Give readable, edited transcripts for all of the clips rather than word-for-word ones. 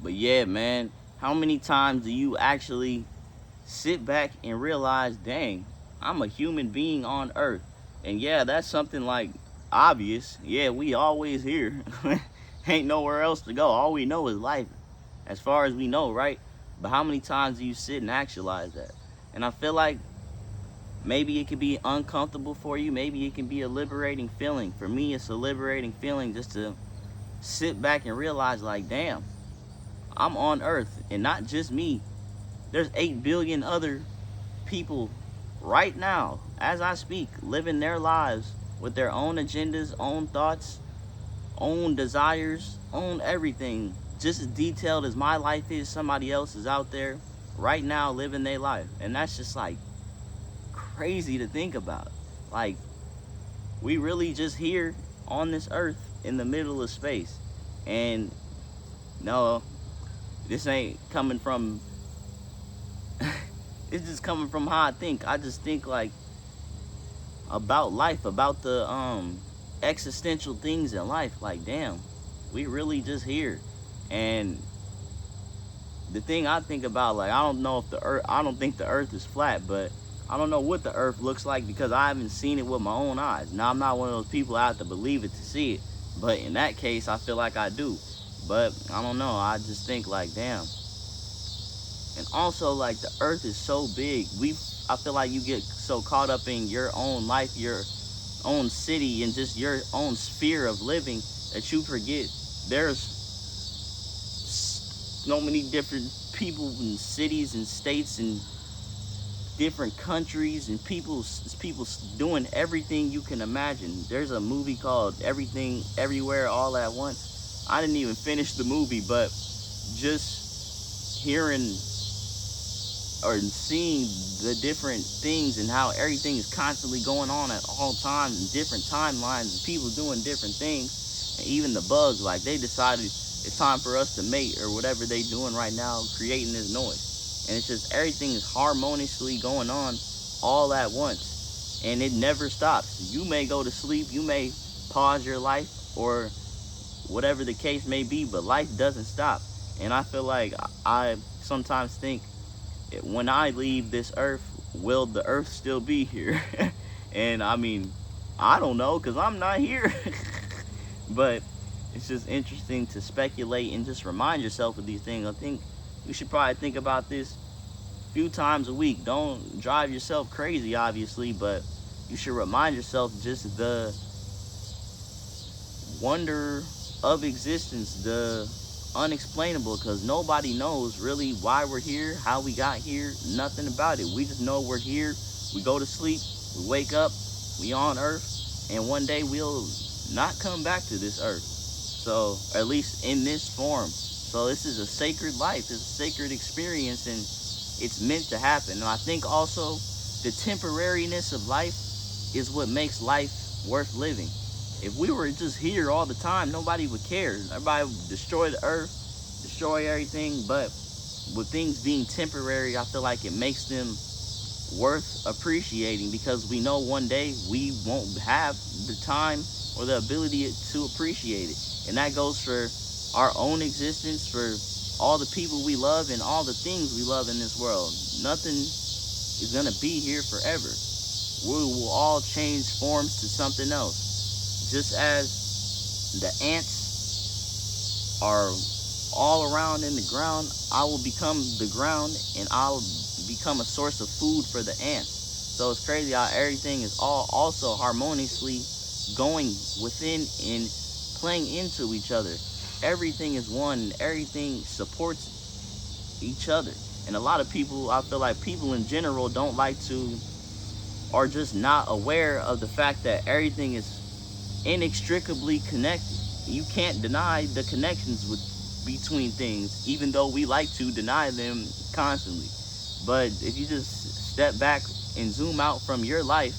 But yeah, man, how many times do you actually sit back and realize, dang, I'm a human being on Earth? And yeah, that's something like obvious. Yeah, we always here. Ain't nowhere else to go. All we know is life, as far as we know, right? But how many times do you sit and actualize that? And I feel like maybe it could be uncomfortable for you. Maybe it can be a liberating feeling. For me, it's a liberating feeling just to sit back and realize, like, damn, I'm on Earth, and not just me. There's 8 billion other people right now, as I speak, living their lives with their own agendas, own thoughts, own desires, own everything. Just as detailed as my life is, somebody else is out there right now living their life. And that's just like crazy to think about. Like, we really just here on this earth in the middle of space. And no, this ain't coming from it's just coming from how I think. I just think like about life, about the existential things in life. Like, damn, we really just here. And the thing I think about, like, I don't know if the earth, I don't think the earth is flat, but I don't know what the earth looks like because I haven't seen it with my own eyes. Now, I'm not one of those people I have to believe it to see it, but in that case, I feel like I do. But I don't know, I just think like, damn. And also, like, the earth is so big. I feel like you get so caught up in your own life, your own city, and just your own sphere of living that you forget there's so many different people and cities and states and different countries and people doing everything you can imagine. There's a movie called Everything Everywhere All at Once. I didn't even finish the movie, but just hearing or seeing the different things and how everything is constantly going on at all times and different timelines and people doing different things, and even the bugs, like, they decided it's time for us to mate or whatever they doing right now, creating this noise. And it's just everything is harmoniously going on all at once, and it never stops. You may go to sleep, you may pause your life, or whatever the case may be, but life doesn't stop. And I feel like I sometimes think, when I leave this earth, will the earth still be here? And I mean, I don't know because I'm not here. But it's just interesting to speculate and just remind yourself of these things. I think you should probably think about this a few times a week. Don't drive yourself crazy, obviously, but you should remind yourself just the wonder of existence, the unexplainable, because nobody knows really why we're here, how we got here, nothing about it. We just know we're here, we go to sleep, we wake up, we on earth, and one day we'll not come back to this earth. So, at least in this form. So this is a sacred life, it's a sacred experience, and it's meant to happen. And I think also the temporariness of life is what makes life worth living. If we were just here all the time, nobody would care. Everybody would destroy the earth, destroy everything. But with things being temporary, I feel like it makes them worth appreciating because we know one day we won't have the time or the ability to appreciate it. And that goes for our own existence, for all the people we love and all the things we love in this world. Nothing is going to be here forever. We will all change forms to something else. Just as the ants are all around in the ground, I will become the ground and I'll become a source of food for the ants. So it's crazy how everything is all also harmoniously going within and playing into each other. Everything is one, everything supports each other. And a lot of people, I feel like people in general don't like to, are just not aware of the fact that everything is inextricably connected. You can't deny the connections between things, even though we like to deny them constantly. But if you just step back and zoom out from your life,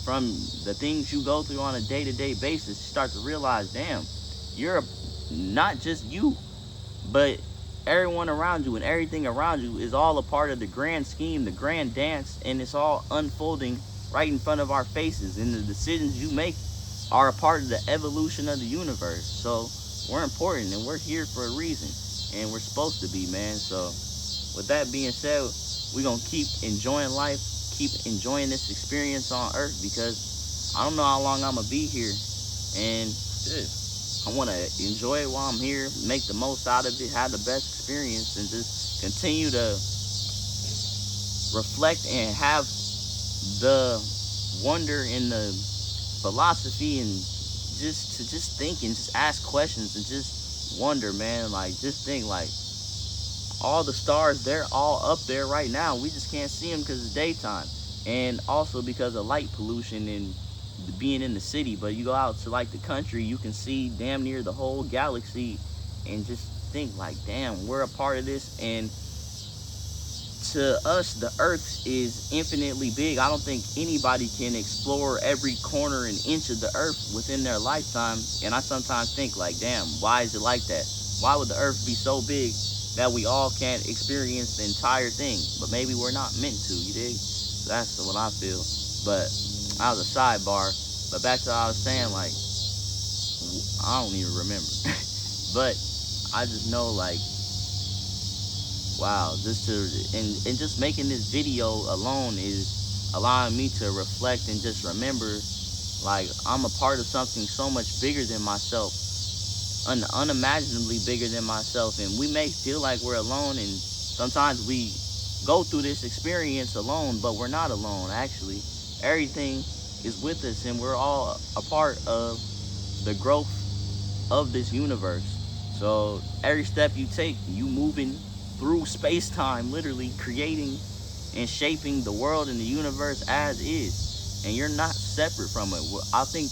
from the things you go through on a day-to-day basis, you start to realize, damn, you're not just you, but everyone around you and everything around you is all a part of the grand scheme, the grand dance, and it's all unfolding right in front of our faces. And the decisions you make are a part of the evolution of the universe. So we're important and we're here for a reason. and we're supposed to be, man. So with that being said, we're gonna keep enjoying life, keep enjoying this experience on earth, because I don't know how long I'm gonna be here, and shit, I want to enjoy it while I'm here, make the most out of it, have the best experience, and just continue to reflect and have the wonder in the philosophy, and just think and just ask questions and just wonder, man. Like, just think, like, all the stars, they're all up there right now. We just can't see them because it's daytime, and also because of light pollution and being in the city. But you go out to like the country, you can see damn near the whole galaxy, and just think like, damn, we're a part of this. And to us, the earth is infinitely big. I don't think anybody can explore every corner and inch of the earth within their lifetime. And I sometimes think like, damn, why is it like that? Why would the earth be so big that we all can't experience the entire thing? But maybe we're not meant to, you dig? So that's what I feel. But that was a sidebar. But back to what I was saying, like, I don't even remember. But I just know, like, wow, and just making this video alone is allowing me to reflect and just remember, like, I'm a part of something so much bigger than myself, unimaginably bigger than myself. And we may feel like we're alone, and sometimes we go through this experience alone, but we're not alone. Actually, everything is with us, and we're all a part of the growth of this universe. So every step you take, you moving through space-time, literally creating and shaping the world and the universe as is, and you're not separate from it. I think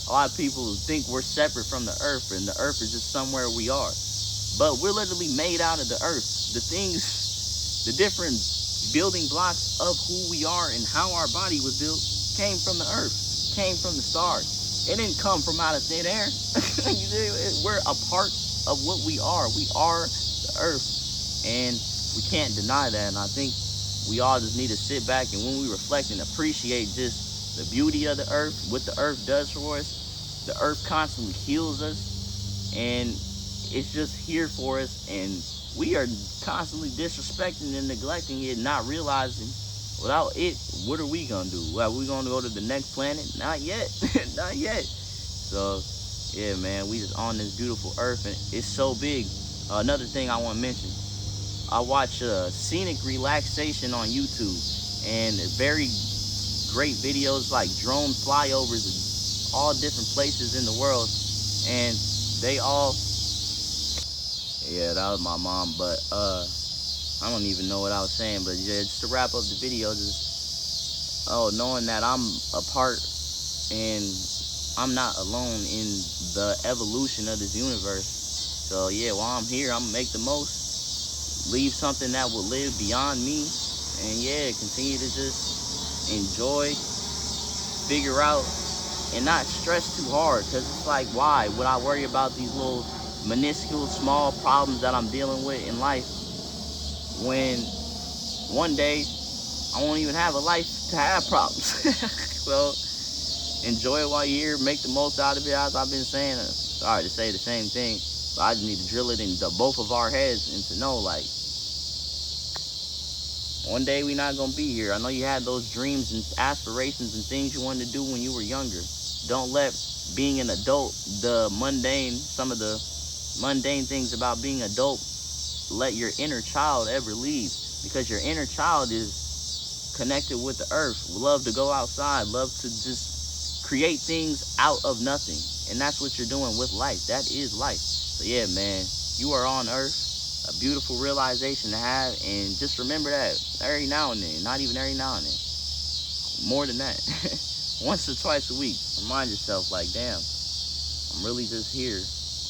a lot of people think we're separate from the earth, and the earth is just somewhere we are, but we're literally made out of the earth. The things, the different building blocks of who we are and how our body was built came from the earth, came from the stars. It didn't come from out of thin air. We're a part of what we are. We are the earth, and we can't deny that. And I think we all just need to sit back, and when we reflect and appreciate just the beauty of the earth, what the earth does for us. The earth constantly heals us, and it's just here for us, and we are constantly disrespecting and neglecting it, not realizing without it, what are we gonna do? Are we gonna go to the next planet? Not yet. Not yet. So yeah, man, we just on this beautiful earth, and it's so big. Another thing I want to mention, I watch scenic relaxation on YouTube, and very great videos like drone flyovers of all different places in the world, and they all, yeah, that was my mom. But I don't even know what I was saying. But yeah, just to wrap up the video, just knowing that I'm a part, and I'm not alone in the evolution of this universe. So yeah, while I'm here, I'm gonna make the most, leave something that will live beyond me, and yeah, continue to just enjoy, figure out, and not stress too hard. Because it's like, why would I worry about these little minuscule small problems that I'm dealing with in life, when one day I won't even have a life to have problems? So enjoy it while you're here, make the most out of it. As I've been saying, sorry to say the same thing, but I just need to drill it into both of our heads, and to know, like, one day we're not gonna be here. I know you had those dreams and aspirations and things you wanted to do when you were younger. Don't let being an adult, some of the mundane things about being adult, let your inner child ever leave, because your inner child is connected with the earth, love to go outside, love to just create things out of nothing. And that's what you're doing with life. That is life. So yeah, man, you are on earth, a beautiful realization to have. And just remember that every now and then, not even every now and then, more than that, once or twice a week, remind yourself, like, damn, I'm really just here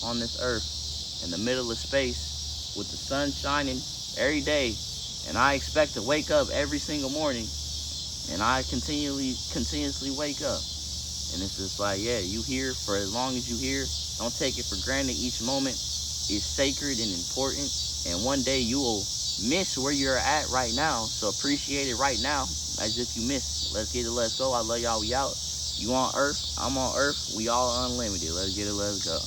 on this earth in the middle of space with the sun shining every day, and I expect to wake up every single morning, and I continuously wake up. And it's just like, yeah, you here for as long as you here. Don't take it for granted. Each moment is sacred and important, and one day you will miss where you're at right now. So appreciate it right now as if you missed. Let's get it, let's go. I love y'all. We out. You on earth, I'm on earth, we all unlimited. Let's get it, let's go.